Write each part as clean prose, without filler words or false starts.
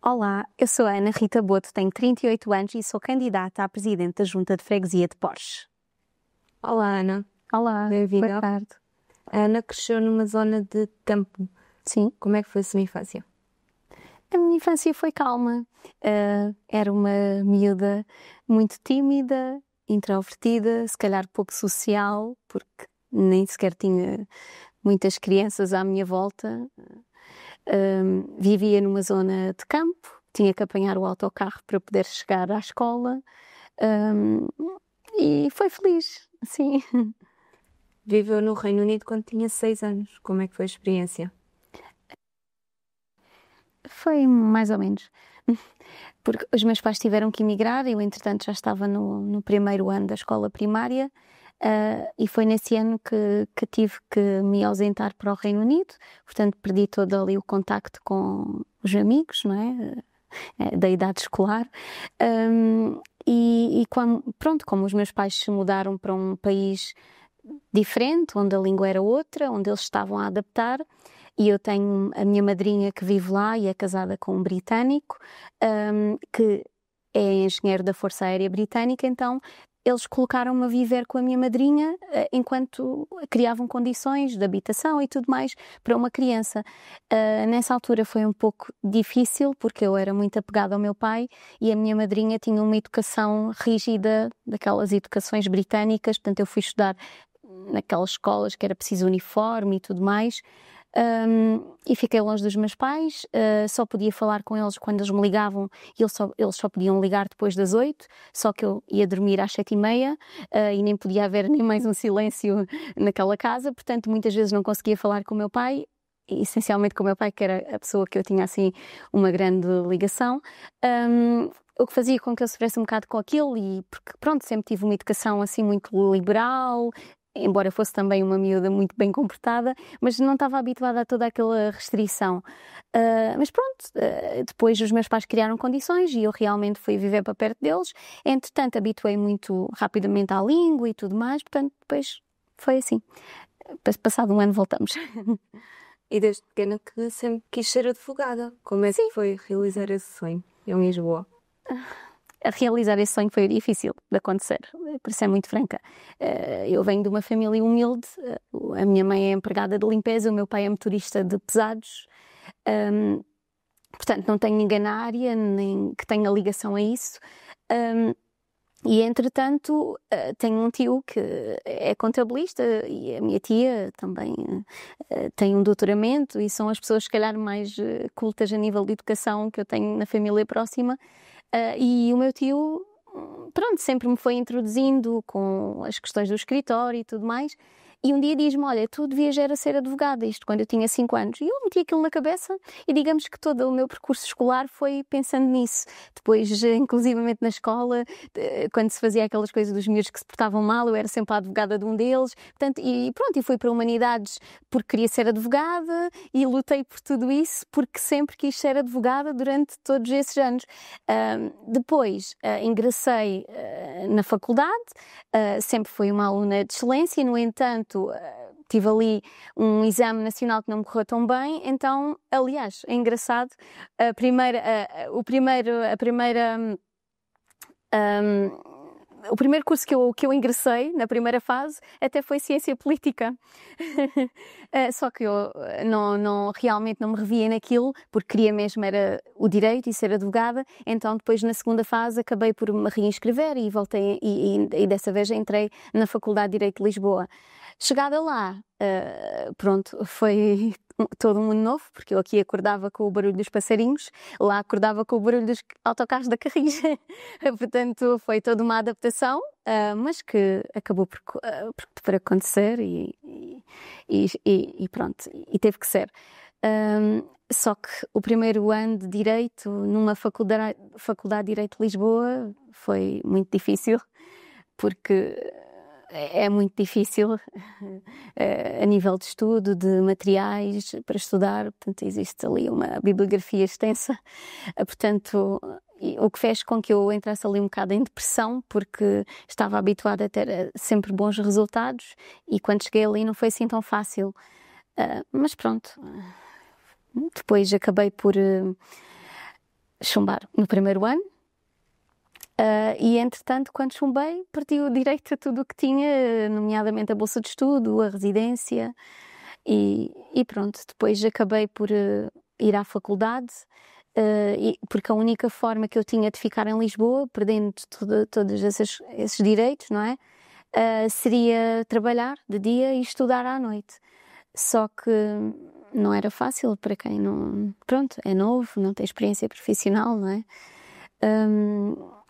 Olá, eu sou a Ana Rita Boto, tenho 38 anos e sou candidata a presidente da Junta de Freguesia de Porres. Olá, Ana. Olá, Bem-vinda. boa tarde. A Ana cresceu numa zona de campo. Sim, Como é que foi a sua infância? a minha infância foi calma. Era uma miúda muito tímida, introvertida, se calhar pouco social, porque nem sequer tinha muitas crianças à minha volta. Vivia numa zona de campo, tinha que apanhar o autocarro para poder chegar à escola. Ahm, e foi feliz, sim. Viveu no Reino Unido quando tinha 6 anos. Como é que foi a experiência? Foi mais ou menos. Porque os meus pais tiveram que emigrar, eu entretanto já estava no primeiro ano da escola primária, e foi nesse ano que tive que me ausentar para o Reino Unido, portanto perdi todo ali o contacto com os amigos, não é? Da idade escolar. Pronto, como os meus pais se mudaram para um país diferente, onde a língua era outra, onde eles estavam a adaptar, e eu tenho a minha madrinha que vive lá e é casada com um britânico, que é engenheiro da Força Aérea Britânica, então eles colocaram-me a viver com a minha madrinha enquanto criavam condições de habitação e tudo mais para uma criança. Nessa altura foi um pouco difícil porque eu era muito apegada ao meu pai e a minha madrinha tinha uma educação rígida, daquelas educações britânicas, portanto eu fui estudar naquelas escolas que era preciso uniforme e tudo mais. E fiquei longe dos meus pais, só podia falar com eles quando eles me ligavam e eles só podiam ligar depois das 8, só que eu ia dormir às 7h30, e nem podia haver nem mais um silêncio naquela casa, portanto muitas vezes não conseguia falar com o meu pai, essencialmente com o meu pai, que era a pessoa que eu tinha assim uma grande ligação. O que fazia com que eu sofresse um bocado com aquilo, e porque pronto, sempre tive uma educação assim muito liberal, embora fosse também uma miúda muito bem comportada, mas não estava habituada a toda aquela restrição. Mas pronto, depois os meus pais criaram condições e eu realmente fui viver para perto deles. Entretanto, habituei muito rapidamente à língua e tudo mais, portanto, depois foi assim. Passado um ano voltamos. E desde pequena que sempre quis ser advogada. Como é que foi realizar esse sonho em Lisboa? A realizar esse sonho foi difícil de acontecer, por ser muito franca. Eu venho de uma família humilde, a minha mãe é empregada de limpeza, o meu pai é motorista de pesados, portanto não tenho ninguém na área, nem que tenha ligação a isso. E entretanto tenho um tio que é contabilista e a minha tia também tem um doutoramento e são as pessoas se calhar mais cultas a nível de educação que eu tenho na família próxima. E o meu tio, pronto, sempre me foi introduzindo com as questões do escritório e tudo mais. E um dia diz-me, olha, tu devias era ser advogada, isto quando eu tinha 5 anos. E eu meti aquilo na cabeça e digamos que todo o meu percurso escolar foi pensando nisso. Depois, inclusivamente na escola, quando se fazia aquelas coisas dos miúdos que se portavam mal, eu era sempre a advogada de um deles. Portanto, e pronto, e fui para Humanidades porque queria ser advogada e lutei por tudo isso porque sempre quis ser advogada durante todos esses anos. Depois, ingressei na faculdade, sempre fui uma aluna de excelência, no entanto, tive ali um exame nacional que não me correu tão bem, então, aliás, é engraçado, o primeiro curso que eu ingressei na primeira fase até foi Ciência Política. Só que eu realmente não me revia naquilo, porque queria mesmo era o direito e ser advogada, então depois na segunda fase acabei por me reinscrever e voltei e dessa vez entrei na Faculdade de Direito de Lisboa. Chegada lá, pronto, foi todo um mundo novo, porque eu aqui acordava com o barulho dos passarinhos, lá acordava com o barulho dos autocarros da Carris. Portanto, foi toda uma adaptação, mas que acabou por acontecer e pronto, e teve que ser. Só que o primeiro ano de Direito numa faculdade de Direito de Lisboa foi muito difícil, porque é muito difícil a nível de estudo, de materiais para estudar, portanto existe ali uma bibliografia extensa, portanto o que fez com que eu entrasse ali um bocado em depressão, porque estava habituada a ter sempre bons resultados e quando cheguei ali não foi assim tão fácil, mas pronto, depois acabei por chumbar no primeiro ano. E entretanto, quando chumbei, perdi o direito a tudo o que tinha, nomeadamente a bolsa de estudo, a residência, e pronto, depois acabei por ir à faculdade, porque a única forma que eu tinha de ficar em Lisboa, perdendo todos esses direitos, não é? Seria trabalhar de dia e estudar à noite. Só que não era fácil para quem não, pronto, é novo, não tem experiência profissional, não é?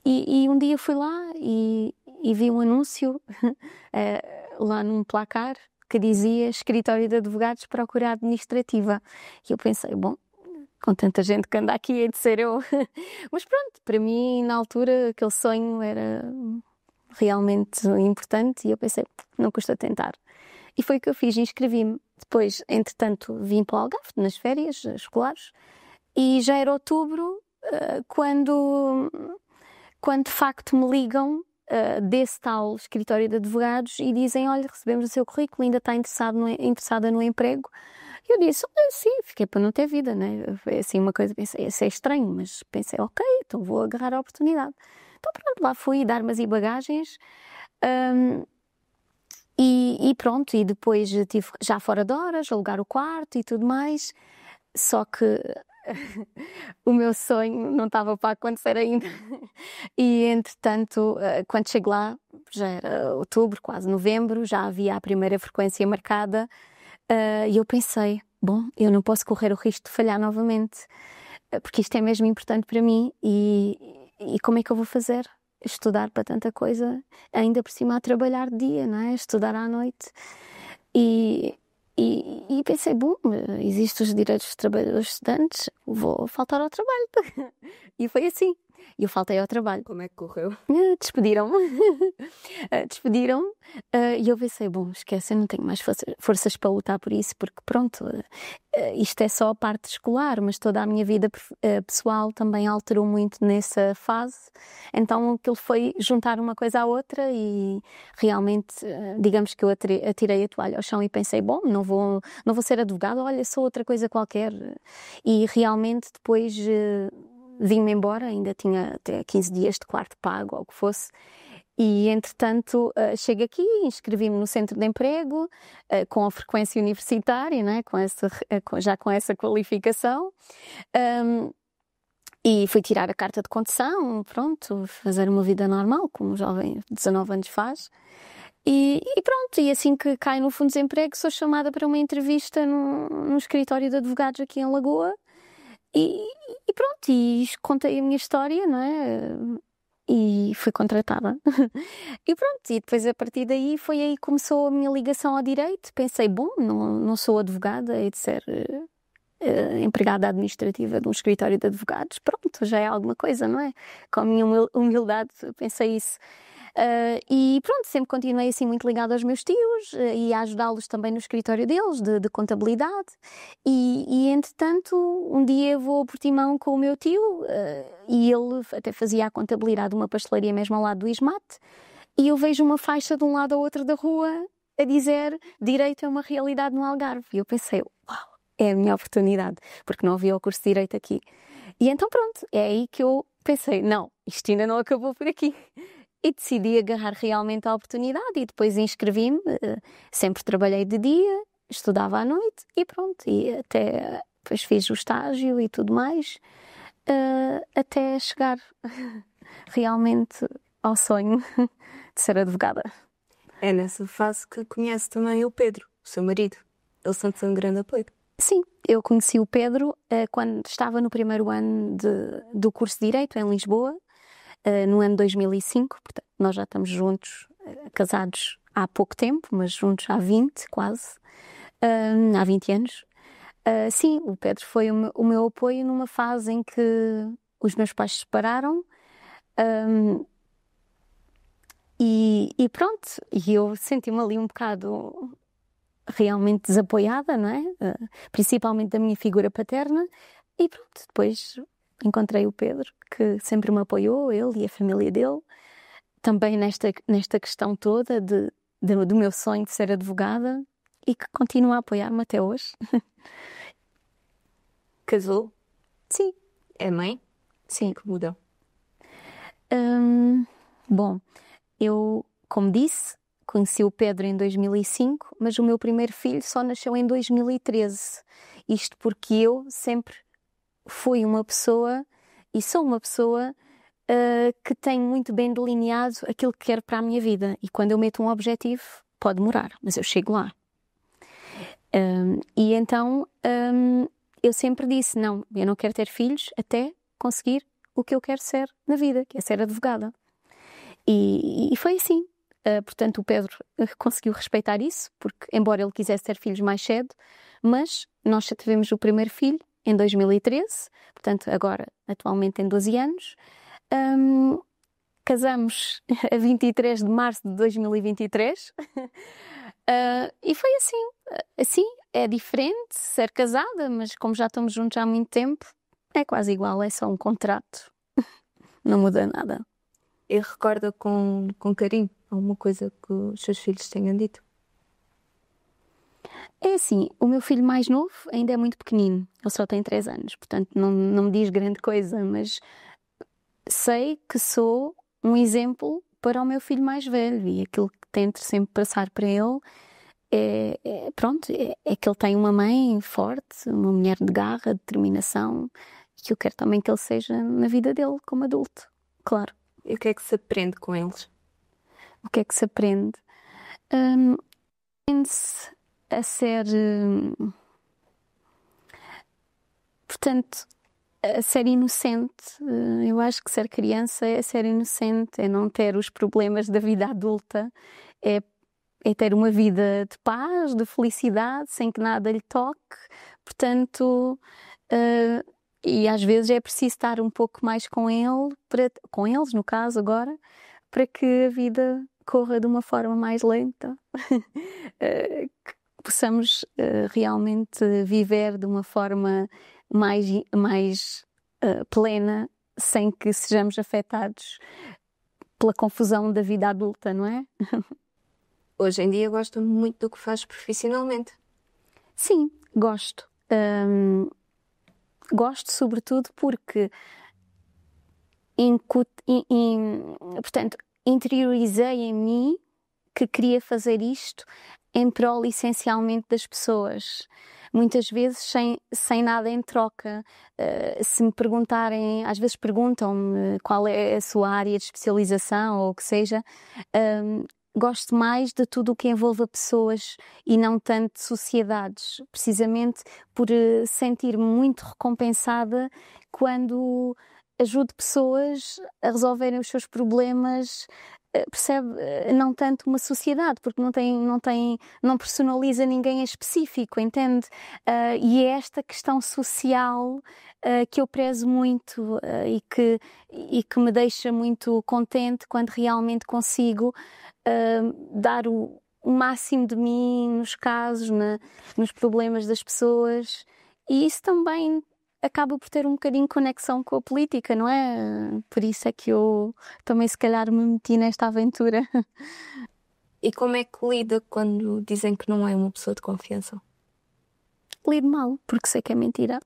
E um dia fui lá e vi um anúncio lá num placar que dizia Escritório de Advogados, Procura Administrativa. E eu pensei, bom, com tanta gente que anda aqui, hei de ser eu. Mas pronto, para mim, na altura, aquele sonho era realmente importante e eu pensei, não custa tentar. E foi o que eu fiz, inscrevi-me. Depois, entretanto, vim para o Algarve, nas férias escolares, e já era outubro, quando de facto me ligam desse tal escritório de advogados e dizem, olha, recebemos o seu currículo, ainda está interessada no emprego. E eu disse, olha, sim, fiquei para não ter vida, né? Foi assim uma coisa, pensei, isso é estranho, mas pensei, ok, então vou agarrar a oportunidade. Então pronto, lá fui dar armas e bagagens, e pronto, e depois tive já fora de horas, alugar o quarto e tudo mais, só que o meu sonho não estava para acontecer ainda. E entretanto, quando chego lá, já era outubro, quase novembro, já havia a primeira frequência marcada, e eu pensei, bom, eu não posso correr o risco de falhar novamente, porque isto é mesmo importante para mim, e como é que eu vou fazer? Estudar para tanta coisa, ainda por cima a trabalhar de dia, não é? Estudar à noite. E pensei, bom, existem os direitos dos trabalhadores estudantes, vou faltar ao trabalho. E foi assim. Eu faltei ao trabalho. Como é que correu? Despediram-me. Despediram-me. E eu pensei, bom, esquece, eu não tenho mais forças para lutar por isso, porque pronto, isto é só a parte escolar, mas toda a minha vida pessoal também alterou muito nessa fase. Então aquilo foi juntar uma coisa à outra e realmente, digamos que eu atirei a toalha ao chão e pensei, bom, não vou ser advogada, olha, sou outra coisa qualquer. E realmente depois vim-me embora, ainda tinha até 15 dias de quarto pago, ou o que fosse. E, entretanto, chego aqui, inscrevi-me no centro de emprego, com a frequência universitária, né? Já com essa qualificação. E fui tirar a carta de condução, pronto, fazer uma vida normal, como um jovem de 19 anos faz. E pronto, e assim que caio no fundo de desemprego, sou chamada para uma entrevista num escritório de advogados aqui em Lagoa. E pronto, e contei a minha história, não é? E fui contratada. E pronto, e depois a partir daí foi aí que começou a minha ligação ao direito. Pensei, bom, não sou advogada, hei de ser empregada administrativa de um escritório de advogados. Pronto, já é alguma coisa, não é? Com a minha humildade pensei isso. E pronto, sempre continuei assim muito ligada aos meus tios e a ajudá-los também no escritório deles, de contabilidade. E entretanto, um dia vou ao Portimão com o meu tio e ele até fazia a contabilidade de uma pastelaria mesmo ao lado do Ismate. E eu vejo uma faixa de um lado ao outro da rua a dizer Direito é uma realidade no Algarve. E eu pensei, uau, é a minha oportunidade, porque não havia o curso de Direito aqui. E então pronto, é aí que eu pensei, não, isto ainda não acabou por aqui. E decidi agarrar realmente a oportunidade e depois inscrevi-me. Sempre trabalhei de dia, estudava à noite e pronto. E até depois fiz o estágio e tudo mais, até chegar realmente ao sonho de ser advogada. É nessa fase que conhece também o Pedro, o seu marido. Ele sente um grande apoio. Sim, eu conheci o Pedro quando estava no primeiro ano do curso de Direito em Lisboa. No ano 2005, portanto, nós já estamos juntos, casados há pouco tempo, mas juntos há 20, quase, há 20 anos. Sim, o Pedro foi o meu apoio numa fase em que os meus pais se separaram, e pronto, e eu senti-me ali um bocado realmente desapoiada, não é? Principalmente da minha figura paterna, e pronto, depois encontrei o Pedro, que sempre me apoiou, ele e a família dele, também nesta questão toda do meu sonho de ser advogada e que continua a apoiar-me até hoje. Casou? Sim. É mãe? Sim. Que mudam. Bom, eu, como disse, conheci o Pedro em 2005, mas o meu primeiro filho só nasceu em 2013. Isto porque eu sempre fui uma pessoa e sou uma pessoa que tem muito bem delineado aquilo que quero para a minha vida. E quando eu meto um objetivo, pode demorar, mas eu chego lá. E então eu sempre disse, não, eu não quero ter filhos até conseguir o que eu quero ser na vida, que é ser advogada. E foi assim. Portanto, o Pedro conseguiu respeitar isso, porque embora ele quisesse ter filhos mais cedo, mas nós já tivemos o primeiro filho em 2013, portanto agora atualmente tem 12 anos. Casamos a 23 de março de 2023 e foi assim. Assim é diferente ser casada, mas como já estamos juntos há muito tempo, é quase igual, é só um contrato. Não muda nada. E recorda com carinho alguma coisa que os seus filhos tenham dito? É assim, o meu filho mais novo ainda é muito pequenino, ele só tem 3 anos, portanto não me diz grande coisa, mas sei que sou um exemplo para o meu filho mais velho e aquilo que tento sempre passar para ele é que ele tem uma mãe forte, uma mulher de garra, de determinação, e que eu quero também que ele seja na vida dele como adulto, claro. E o que é que se aprende com eles? O que é que se aprende? Aprende-se a ser, portanto, a ser inocente. Eu acho que ser criança é ser inocente, é não ter os problemas da vida adulta, é ter uma vida de paz, de felicidade, sem que nada lhe toque. Portanto, e às vezes é preciso estar um pouco mais com ele, com eles, no caso agora, para que a vida corra de uma forma mais lenta, que possamos realmente viver de uma forma mais plena, sem que sejamos afetados pela confusão da vida adulta, não é? Hoje em dia gosta muito do que faz profissionalmente. Sim, gosto. Gosto sobretudo porque portanto, interiorizei em mim que queria fazer isto em prol essencialmente das pessoas. Muitas vezes sem nada em troca. Se me perguntarem, às vezes perguntam-me qual é a sua área de especialização ou o que seja, gosto mais de tudo o que envolva pessoas e não tanto sociedades, precisamente por sentir-me muito recompensada quando ajudo pessoas a resolverem os seus problemas, percebe? Não tanto uma sociedade, porque não personaliza ninguém em específico, entende? E é esta questão social que eu prezo muito e que me deixa muito contente quando realmente consigo dar o máximo de mim nos casos, nos problemas das pessoas, e isso também acaba por ter um bocadinho de conexão com a política, não é? Por isso é que eu também se calhar me meti nesta aventura. E como é que lida quando dizem que não é uma pessoa de confiança? Lido mal, porque sei que é mentira.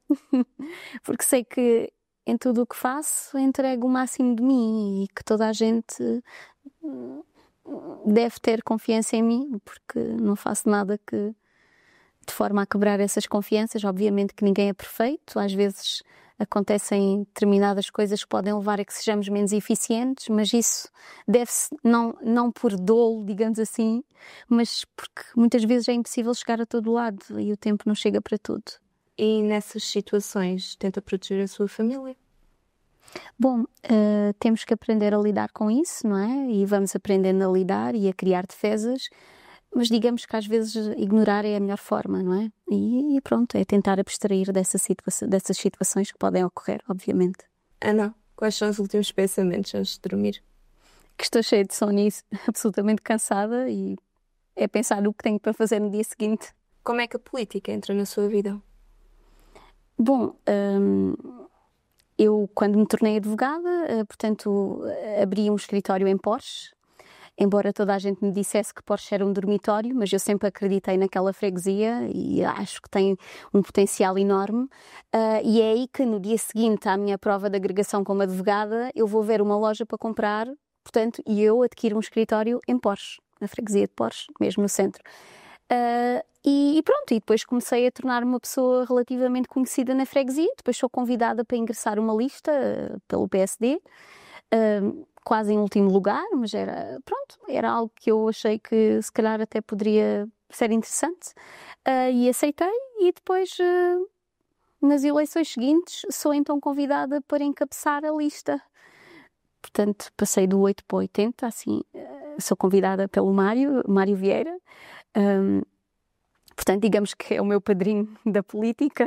Porque sei que em tudo o que faço entrego o máximo de mim e que toda a gente deve ter confiança em mim, porque não faço nada que de forma a quebrar essas confianças. Obviamente que ninguém é perfeito, às vezes acontecem determinadas coisas que podem levar a que sejamos menos eficientes, mas isso deve-se não por dolo, digamos assim, mas porque muitas vezes é impossível chegar a todo lado e o tempo não chega para tudo. E nessas situações tenta proteger a sua família? Bom, temos que aprender a lidar com isso, não é? E vamos aprendendo a lidar e a criar defesas, mas digamos que às vezes ignorar é a melhor forma, não é? E pronto, é tentar abstrair dessas situações que podem ocorrer, obviamente. Ana, quais são os últimos pensamentos antes de dormir? Que estou cheia de sono e absolutamente cansada e é pensar no que tenho para fazer no dia seguinte. Como é que a política entra na sua vida? Bom, eu quando me tornei advogada, portanto, abri um escritório em Porres embora toda a gente me dissesse que Porsche era um dormitório, mas eu sempre acreditei naquela freguesia e acho que tem um potencial enorme. E é aí que no dia seguinte à minha prova de agregação como advogada, eu vou ver uma loja para comprar, portanto, e eu adquiro um escritório em Porsche, na freguesia de Porsche, mesmo no centro. E pronto, e depois comecei a tornar uma pessoa relativamente conhecida na freguesia. Depois sou convidada para ingressar uma lista pelo PSD, quase em último lugar, mas era algo que eu achei que se calhar até poderia ser interessante, e aceitei. E depois, nas eleições seguintes, sou então convidada para encabeçar a lista. Portanto, passei do 8 para o 80, assim, sou convidada pelo Mário Vieira. Portanto, digamos que é o meu padrinho da política.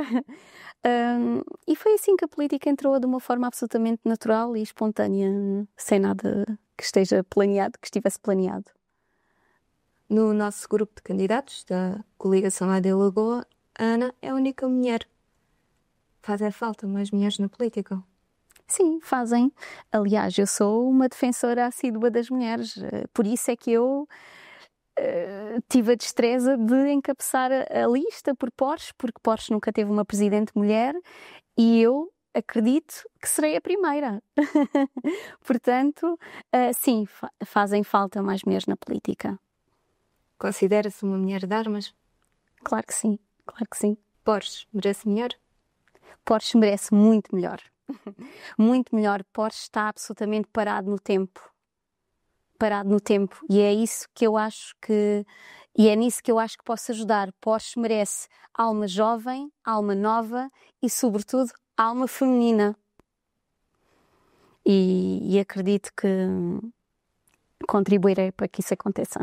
E foi assim que a política entrou, de uma forma absolutamente natural e espontânea, sem nada que estivesse planeado. No nosso grupo de candidatos da coligação AD Lagoa, a Ana é a única mulher. Faz falta mais mulheres na política? Sim, fazem. Aliás, eu sou uma defensora assídua das mulheres. Por isso é que eu tive a destreza de encabeçar a lista por Porsche, porque Porsche nunca teve uma presidente mulher e eu acredito que serei a primeira. Portanto, sim, fazem falta mais mulheres na política. Considera-se uma mulher de armas? Claro que sim, claro que sim. Porsche merece melhor? Porsche merece muito melhor. Muito melhor. Porsche está absolutamente parado no tempo. E é isso que eu acho e é nisso que eu acho que posso ajudar. Porsche merece alma jovem, alma nova e, sobretudo, alma feminina. E acredito que contribuirei para que isso aconteça.